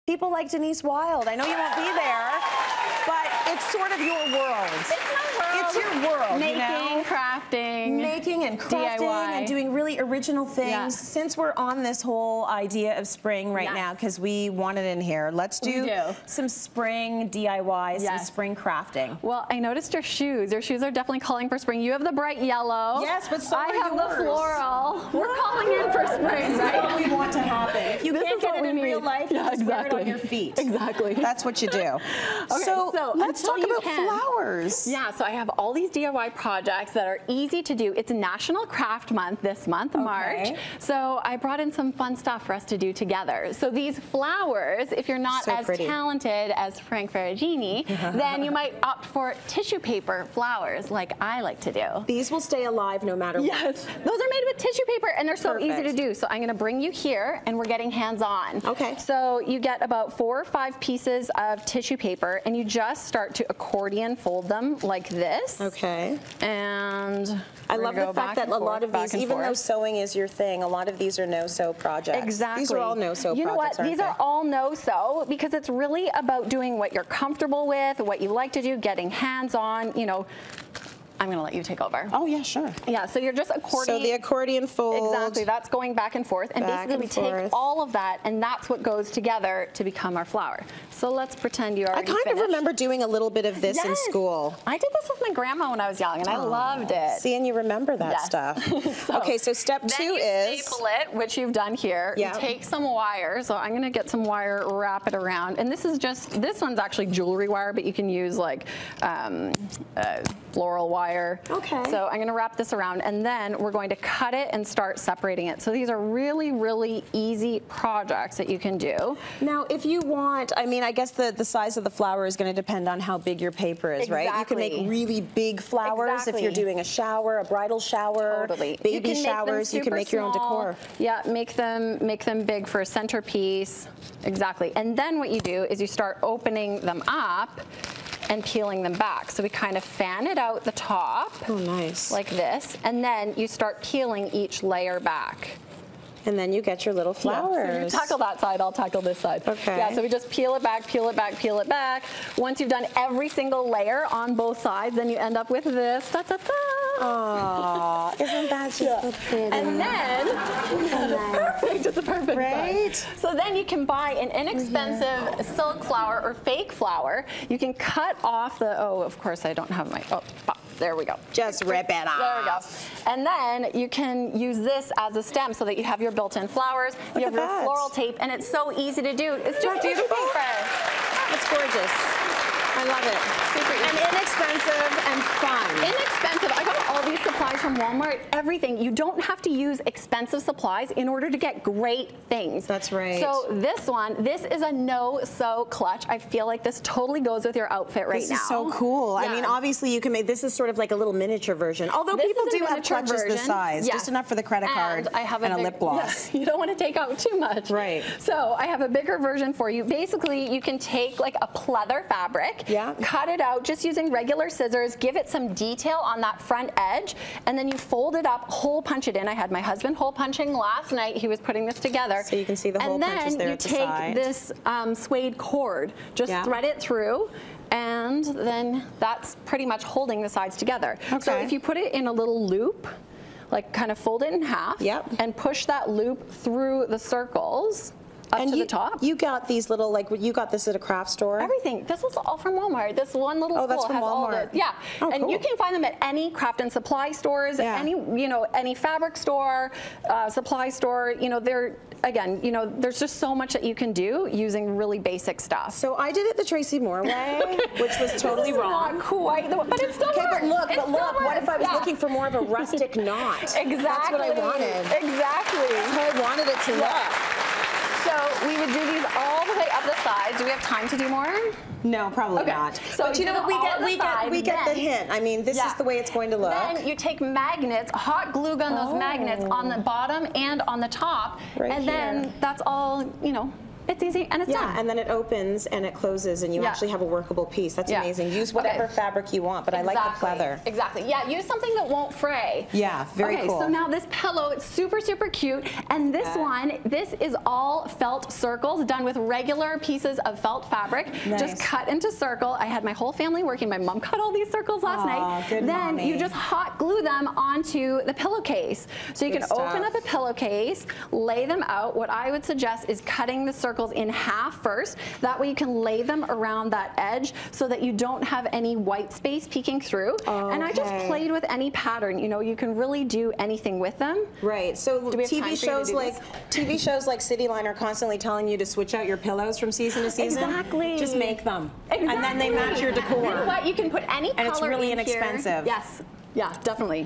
people like Denise Wild. I know you won't be there, but it's sort of your world. It's my world. It's your world, Making, you know? crafting. Making and crafting DIY. and doing really original things. Yeah. Since we're on this whole idea of spring right now, because we want it in here, let's do some spring DIYs, some spring crafting. Well, I noticed your shoes. Your shoes are definitely calling for spring. You have the bright yellow. Yes, but so I have yours. the floral. We're calling in for spring, This is what we want to happen. If you can't get it in real life, you just wear it on your feet. Exactly. That's what you do. Okay, so let's talk about flowers. Yeah, so I have all these DIY projects that are easy to do. It's National Craft Month this month, March. So I brought in some fun stuff for us to do together. So these flowers, if you're not as talented as Frank Ferragini, then you might opt for tissue paper flowers like I like to do. These will stay alive no matter what. Yes, those are made with tissue paper and they're so easy to do. So I'm gonna bring you here and we're getting hands-on. Okay. So you get about 4 or 5 pieces of tissue paper and you just start to accordion fold them like this. Okay. And I love the fact that a lot of these, even though sewing is your thing, a lot of these are no-sew projects. Exactly. These are all no-sew projects, You know what? These are all no-sew because it's really about doing what you're comfortable with, what you like to do, getting hands-on, you know. I'm going to let you take over. Oh, yeah, sure. Yeah, so you're just accordion. So the accordion fold. Exactly, that's going back and forth. And basically we take all of that and that's what goes together to become our flower. So let's pretend you already I kind of remember doing a little bit of this in school. I did this with my grandma when I was young and I loved it. See, and you remember that stuff. Okay, so step 2 is... staple it, which you've done here. You take some wire. So I'm going to get some wire, wrap it around. And this is just, this one's actually jewelry wire, but you can use like floral wire. Okay. So I'm going to wrap this around and then we're going to cut it and start separating it. So these are really, really easy projects that you can do. Now, if you want, I mean, I guess the size of the flower is going to depend on how big your paper is, right? You can make really big flowers if you're doing a shower, a bridal shower, baby showers. You can make your own decor. Yeah, make them big for a centerpiece. Exactly. And then what you do is you start opening them up and peeling them back. So we kind of fan it out the top. Oh, nice. Like this. And then you start peeling each layer back. And then you get your little flowers. Yeah, so you tackle that side, I'll tackle this side. Okay. Yeah, so we just peel it back, peel it back, peel it back. Once you've done every single layer on both sides, then you end up with this. Da, da, da. Aww, isn't that just so pretty? And then, perfect, it's a perfect size. So then you can buy an inexpensive silk flower or fake flower. You can cut off the, oh, of course I don't have my, there we go. Just rip it off. There we go. And then you can use this as a stem so that you have your built-in flowers, you have your floral tape, and it's so easy to do. It's just beautiful. It's gorgeous. I love it. Super easy. And inexpensive and fun. Inexpensive. I got all these supplies from Walmart, everything. You don't have to use expensive supplies in order to get great things. That's right. So this one, this is a no-sew clutch. I feel like this totally goes with your outfit right now. This is so cool. Yeah. I mean, obviously you can make, this is sort of like a little miniature version. Although people do have clutches this size, just enough for the credit card and a lip gloss. You don't want to take out too much. Right. So I have a bigger version for you. Basically, you can take like a pleather fabric, cut it out just using regular scissors, give it some detail on that front edge, and then you fold it up, hole punch it in. I had my husband hole punching last night. He was putting this together. So you can see the hole punches there at the side. And then you take this suede cord, just thread it through, and then that's pretty much holding the sides together. Okay. So if you put it in a little loop, like kind of fold it in half, and push that loop through the circles, up to the top. You got these little, like, you got this at a craft store? Everything. This is all from Walmart. This one little school has all this. Yeah. And you can find them at any craft and supply stores, any, you know, any fabric store, supply store. You know, they're, again, you know, there's just so much that you can do using really basic stuff. So I did it the Tracy Moore way, which was totally wrong. Not quite, but it still works. But look, what if I was looking for more of a rustic knot? Exactly. That's what I wanted. Exactly. That's how I wanted it to look. So we would do these all the way up the sides. Do we have time to do more? No, probably not. So but you know what, we get the hint. I mean, this is the way it's going to look. Then you take magnets, hot glue gun those magnets on the bottom and on the top, and then that's all, you know, It's easy and it's done. Yeah, and then it opens and it closes and you actually have a workable piece. That's amazing. Use whatever fabric you want, but I like the pleather. Exactly. Yeah, use something that won't fray. Yeah, very cool. Okay, so now this pillow, it's super, super cute. And this one, this is all felt circles done with regular pieces of felt fabric. Nice. Just cut into circle. I had my whole family working. My mom cut all these circles last night. Good then mommy. you just hot glue them onto the pillowcase. So you can open up a pillowcase, lay them out. What I would suggest is cutting the circles in half first. That way you can lay them around that edge so that you don't have any white space peeking through. And I just played with any pattern. You know, you can really do anything with them. Right. So TV shows like City Line are constantly telling you to switch out your pillows from season to season. Exactly. Just make them. Exactly. And then they match your decor. You know what? You can put any color and it's really in inexpensive. Here. Yes. Yeah, definitely.